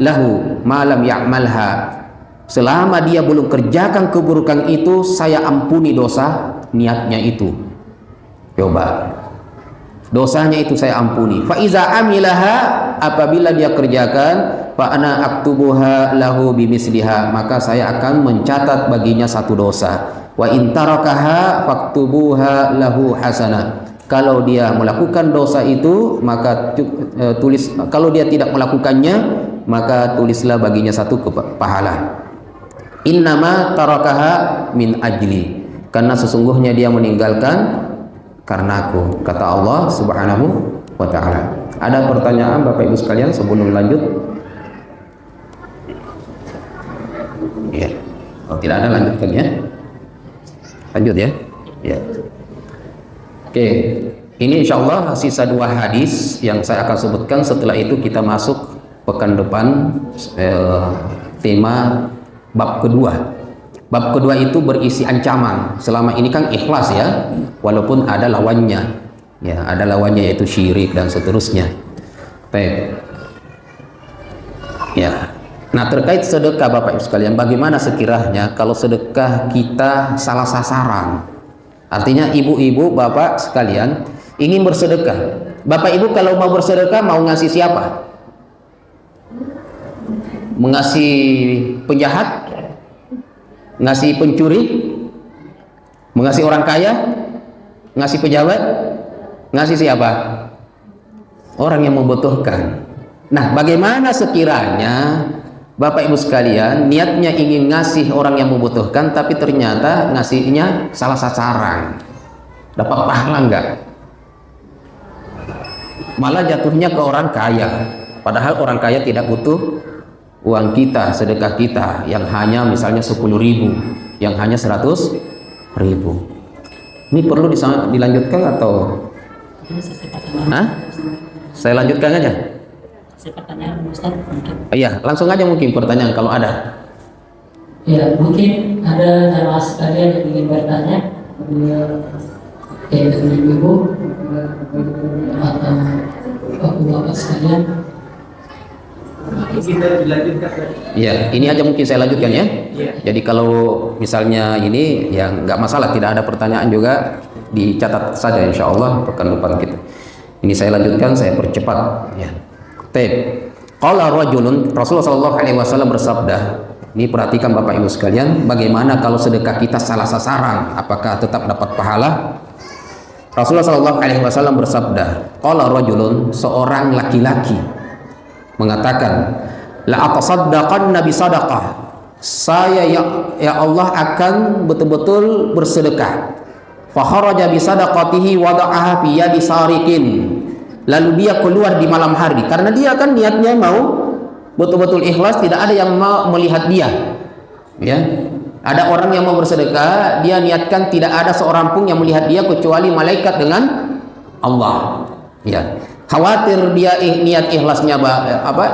lahu ma lam ya'malha. Selama dia belum kerjakan keburukan itu, saya ampuni dosa niatnya itu. Coba, dosanya itu saya ampuni. Fa iza amilaha, apabila dia kerjakan, fa ana aktubuha lahu bimisliha. Maka saya akan mencatat baginya 1 dosa. Wa in tarakaha faktubuha lahu hasanah. Kalau dia melakukan dosa itu, maka tulis. Kalau dia tidak melakukannya, maka tulislah baginya 1 pahala. Innama tarakaha min ajli. Karena sesungguhnya dia meninggalkan karenaku, kata Allah Subhanahu wa taala. Ada pertanyaan Bapak Ibu sekalian sebelum lanjut? Ya. Kalau tidak ada, lanjutkan ya. Lanjut ya. Ya. Oke, ini insya Allah sisa 2 hadis yang saya akan sebutkan. Setelah itu kita masuk pekan depan tema bab kedua. Bab kedua itu berisi ancaman. Selama ini kan ikhlas ya, walaupun ada lawannya. Ya, ada lawannya yaitu syirik dan seterusnya. Baik. Ya. Nah, terkait sedekah Bapak Ibu sekalian, bagaimana sekiranya kalau sedekah kita salah sasaran? Artinya ibu-ibu, bapak sekalian ingin bersedekah. Bapak Ibu kalau mau bersedekah mau ngasih siapa? Mengasih penjahat? Ngasih pencuri? Mengasih orang kaya? Ngasih pejabat? Ngasih siapa? Orang yang membutuhkan. Nah, bagaimana sekiranya Bapak Ibu sekalian niatnya ingin ngasih orang yang membutuhkan, tapi ternyata ngasihnya salah sasaran? Dapat pahala enggak? Malah jatuhnya ke orang kaya, padahal orang kaya tidak butuh uang kita, sedekah kita yang hanya misalnya 10.000, yang hanya 100.000. Ini perlu dilanjutkan atau? Hah? Saya lanjutkan aja. Pertanyaan Ustaz mungkin. Iya, langsung aja mungkin pertanyaan kalau ada. Ya, mungkin ada jamaah sekalian yang ingin bertanya, yaitu ibu atau bapak sekalian. Kita dilanjutkan. Ya, ini aja mungkin saya lanjutkan ya. Jadi kalau misalnya ini ya nggak masalah, tidak ada pertanyaan juga dicatat saja insya Allah pekan depan kita. Ini saya lanjutkan, saya percepat ya. Qala rajulun, Rasulullah sallallahu alaihi wasallam bersabda, ini perhatikan Bapak Ibu sekalian, bagaimana kalau sedekah kita salah sasaran, apakah tetap dapat pahala? Rasulullah sallallahu alaihi wasallam bersabda, qala rajulun, seorang laki-laki mengatakan, la atasaddaqanna bi sadaqah, saya ya Allah akan betul-betul bersedekah. Fa kharaja bi sadaqatihi wada'aha fi yadi sariqin, lalu dia keluar di malam hari, karena dia kan niatnya mau betul-betul ikhlas, tidak ada yang mau melihat dia ya. Ada orang yang mau bersedekah, dia niatkan tidak ada seorang pun yang melihat dia kecuali malaikat dengan Allah ya. Khawatir dia niat ikhlasnya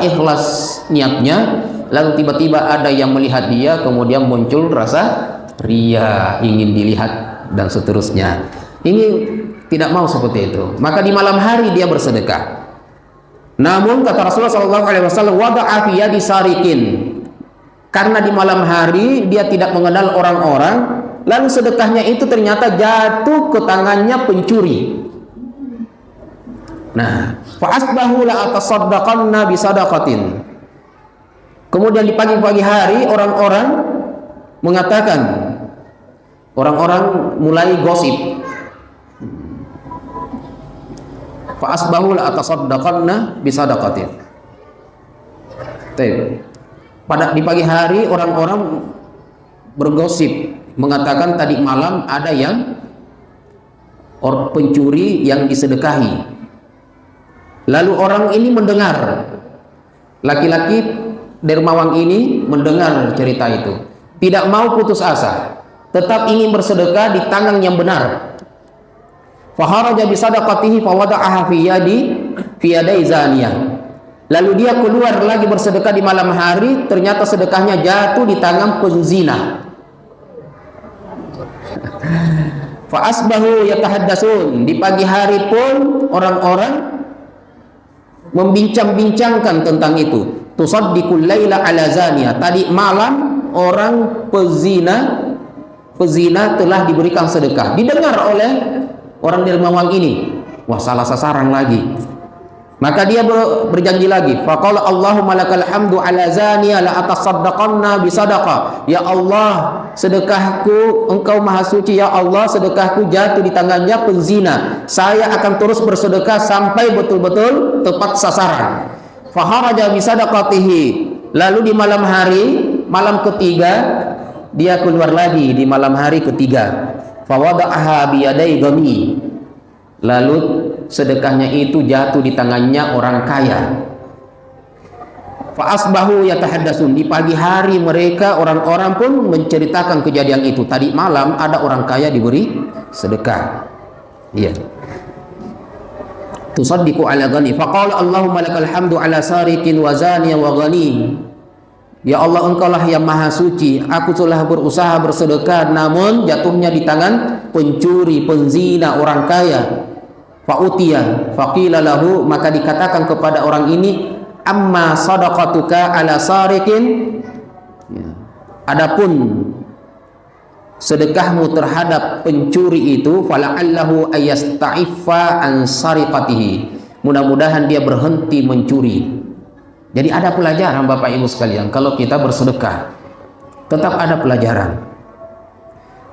ikhlas niatnya, lalu tiba-tiba ada yang melihat dia, kemudian muncul rasa ria, ingin dilihat dan seterusnya. Ini tidak mau seperti itu, maka di malam hari dia bersedekah. Namun kata Rasulullah SAW, wada'a fi yadi sariqin, karena di malam hari dia tidak mengenal orang-orang, lalu sedekahnya itu ternyata jatuh ke tangannya pencuri. Nah, fa asbahu la atasaddaqanna bi sadaqatin. Kemudian di pagi-pagi hari orang-orang mengatakan, orang-orang mulai gosip, fa asbahu la atasaddaqanna bi sadaqatin. Pada di pagi hari orang-orang bergosip mengatakan tadi malam ada yang pencuri yang disedekahi. Lalu orang ini mendengar, laki-laki dermawan ini mendengar cerita itu, tidak mau putus asa, tetap ingin bersedekah di tangan yang benar. Faharaja bi sadaqatihi fawada'aha fi yadai zaniyah. Lalu dia keluar lagi bersedekah di malam hari, ternyata sedekahnya jatuh di tangan penzina. Fa asbahu yatahaddatsun, di pagi hari pun orang-orang membincang-bincangkan tentang itu. Tusaddiqul laila ala zaniyah, tadi malam orang pezina telah diberikan sedekah. Didengar oleh orang dermawan ini, wah salah sasaran lagi. Maka dia berjanji lagi, faqala Allahumma lakal hamdu ala zaniya la atasaddaqanna bi sadaqah. Ya Allah, sedekahku, engkau maha suci ya Allah, sedekahku jatuh di tangannya penzina, saya akan terus bersedekah sampai betul-betul tepat sasaran. Faharaja bi sadaqatihi, lalu di malam hari, malam ketiga dia keluar lagi di malam hari ketiga. Fawada'aha bi yadai ghani, lalu sedekahnya itu jatuh di tangannya orang kaya. Fa asbahu yatahaddatsun, di pagi hari mereka orang-orang pun menceritakan kejadian itu. Tadi malam ada orang kaya diberi sedekah. Iya. tusaddiqu ala ghani. Faqala Allahumma lakal hamdu ala sarikin wa zaniya wa ghani. Ya Allah, engkaulah yang maha suci, aku telah berusaha bersedekah namun jatuhnya di tangan pencuri, penzina, orang kaya. Fa'utiya faqila lahu, maka dikatakan kepada orang ini, amma sadaqatuka ala sarikin, adapun sedekahmu terhadap pencuri itu, fala'allahu ayasta'iffa an sariqatihi, mudah-mudahan dia berhenti mencuri. Jadi ada pelajaran Bapak Ibu sekalian, kalau kita bersedekah tetap ada pelajaran.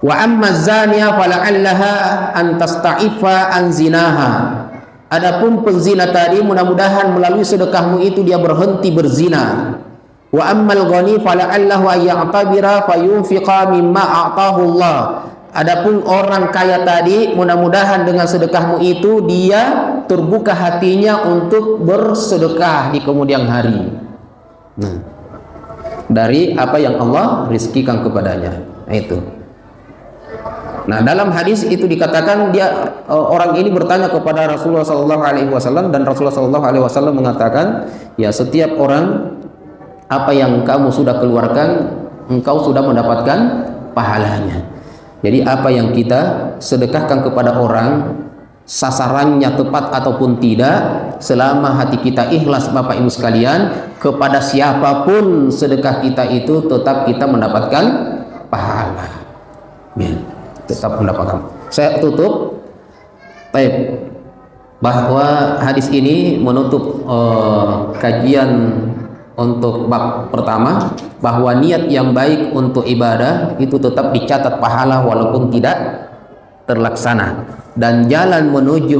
Wa amma zaniya fala'allaha an tasta'iffa an zinaha, adapun penzina tadi mudah-mudahan melalui sedekahmu itu dia berhenti berzina. Wa ammal ghani fala'allahu ayya'tabira fayunfiqa mimma a'tahu Allah, adapun orang kaya tadi mudah-mudahan dengan sedekahmu itu dia terbuka hatinya untuk bersedekah di kemudian hari, dari apa yang Allah rizkikan kepadanya. Itu. Nah, dalam hadis itu dikatakan orang ini bertanya kepada Rasulullah SAW, dan Rasulullah SAW mengatakan, ya, setiap orang apa yang kamu sudah keluarkan engkau sudah mendapatkan pahalanya. Jadi apa yang kita sedekahkan kepada orang, sasarannya tepat ataupun tidak, selama hati kita ikhlas Bapak Ibu sekalian, kepada siapapun sedekah kita itu tetap kita mendapatkan pahala, ya, tetap mendapatkan. Saya tutup bahwa hadis ini menutup kajian untuk bab pertama, bahwa niat yang baik untuk ibadah itu tetap dicatat pahala walaupun tidak terlaksana, dan jalan menuju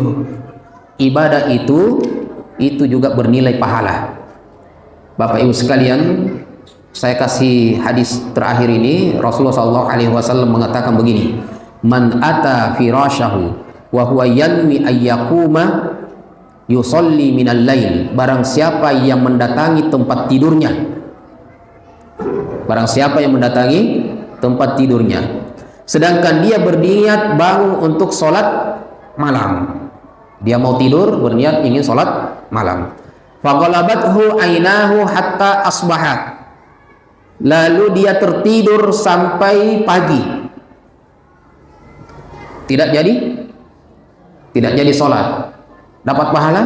ibadah itu juga bernilai pahala. Bapak Ibu sekalian, saya kasih hadis terakhir ini. Rasulullah SAW mengatakan begini, man ata firasyahu wa huwa yanwi ayyakuma yusolli minal lail, barang siapa yang mendatangi tempat tidurnya, sedangkan dia berniat bangun untuk sholat malam, dia mau tidur berniat ingin sholat malam, faghalabathu ainahu hatta asbahat, lalu dia tertidur sampai pagi, tidak jadi sholat, dapat pahala?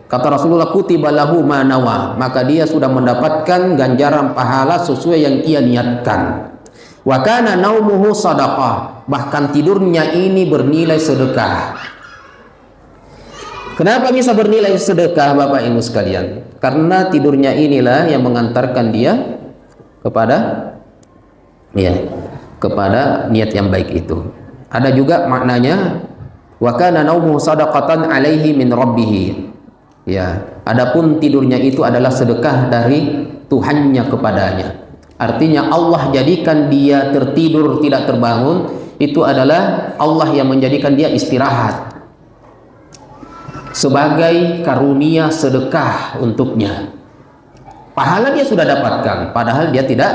Kata Rasulullah, kutiba lahu ma nawa, maka dia sudah mendapatkan ganjaran pahala sesuai yang ia niatkan. Wa kana naumuhu sadaqah, bahkan tidurnya ini bernilai sedekah. Kenapa bisa bernilai sedekah Bapak Ibu sekalian? Karena tidurnya inilah yang mengantarkan dia kepada niat yang baik itu. Ada juga maknanya wa kana naumuhu sadaqatan alaihi min rabbih. Ya, adapun tidurnya itu adalah sedekah dari Tuhannya kepadanya. Artinya Allah jadikan dia tertidur tidak terbangun, itu adalah Allah yang menjadikan dia istirahat sebagai karunia sedekah untuknya. Pahala dia sudah dapatkan padahal dia tidak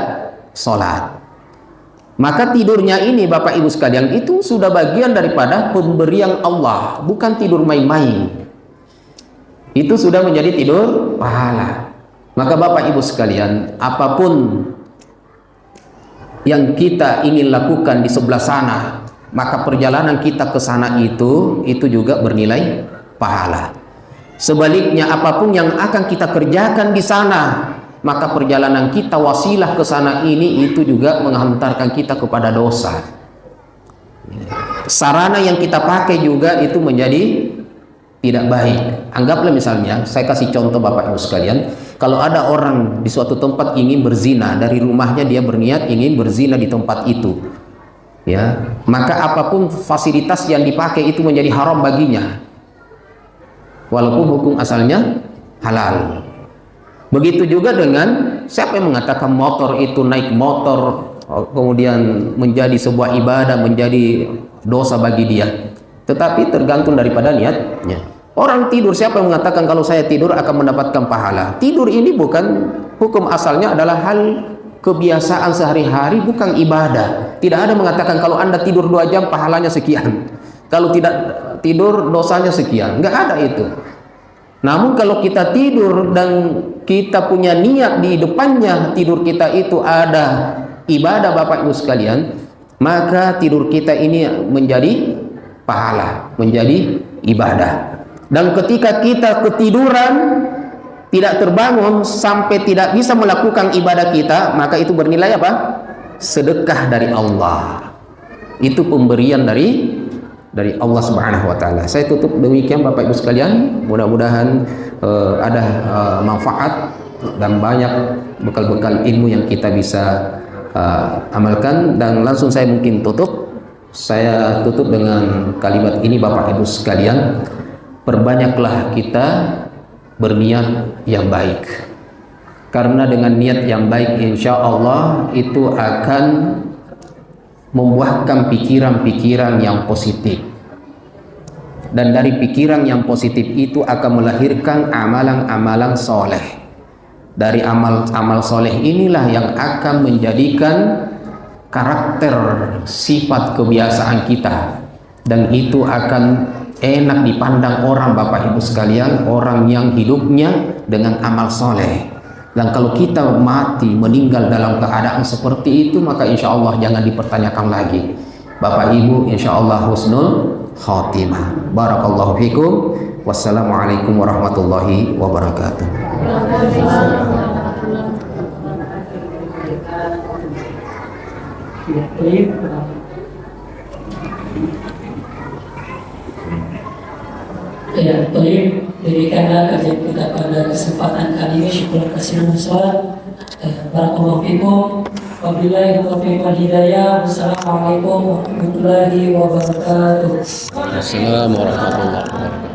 sholat. Maka tidurnya ini Bapak Ibu sekalian itu sudah bagian daripada pemberian Allah, bukan tidur main-main. Itu sudah menjadi tidur pahala. Maka Bapak Ibu sekalian, apapun yang kita ingin lakukan di sebelah sana, maka perjalanan kita ke sana itu juga bernilai pahala. Sebaliknya, apapun yang akan kita kerjakan di sana, maka perjalanan kita wasilah ke sana ini itu juga menghantarkan kita kepada dosa. Sarana yang kita pakai juga itu menjadi tidak baik. Anggaplah misalnya, saya kasih contoh Bapak Ibu sekalian, kalau ada orang di suatu tempat ingin berzina, dari rumahnya dia berniat ingin berzina di tempat itu, ya, maka apapun fasilitas yang dipakai itu menjadi haram baginya, walaupun hukum asalnya halal. Begitu juga dengan siapa yang mengatakan motor itu, naik motor kemudian menjadi sebuah ibadah, menjadi dosa bagi dia. Tetapi tergantung daripada niatnya. Orang tidur, siapa yang mengatakan kalau saya tidur akan mendapatkan pahala? Tidur ini bukan, hukum asalnya adalah hal kebiasaan sehari-hari, bukan ibadah. Tidak ada mengatakan kalau Anda tidur 2 jam pahalanya sekian. Kalau tidak tidur dosanya sekian, nggak ada itu. Namun kalau kita tidur dan kita punya niat di depannya tidur kita itu ada ibadah Bapak Ibu sekalian, maka tidur kita ini menjadi pahala, menjadi ibadah. Dan ketika kita ketiduran, tidak terbangun sampai tidak bisa melakukan ibadah kita, maka itu bernilai apa? Sedekah dari Allah. Itu pemberian dari Allah Subhanahu wa taala. Saya tutup demikian Bapak Ibu sekalian. Mudah-mudahan ada manfaat dan banyak bekal-bekal ilmu yang kita bisa amalkan. Dan langsung saya mungkin tutup. Saya tutup dengan kalimat ini Bapak Ibu sekalian. Perbanyaklah kita berniat yang baik. Karena dengan niat yang baik insya Allah itu akan membuahkan pikiran-pikiran yang positif, dan dari pikiran yang positif itu akan melahirkan amalan-amalan soleh. Dari amal soleh inilah yang akan menjadikan karakter sifat kebiasaan kita, dan itu akan enak dipandang orang Bapak Ibu sekalian, orang yang hidupnya dengan amal soleh. Dan kalau kita mati, meninggal dalam keadaan seperti itu, maka insya Allah jangan dipertanyakan lagi. Bapak Ibu, insya Allah husnul khatimah. Barakallahu fikum. Wassalamualaikum warahmatullahi wabarakatuh. Ya, baik. Demikianlah kajian kita pada kesempatan kali ini. Syukur kasih musawat. Barakallahu fikum. Wabillahi taufiq wal hidayah. Wassalamualaikum warahmatullahi wabarakatuh. Assalamualaikum warahmatullahi wabarakatuh.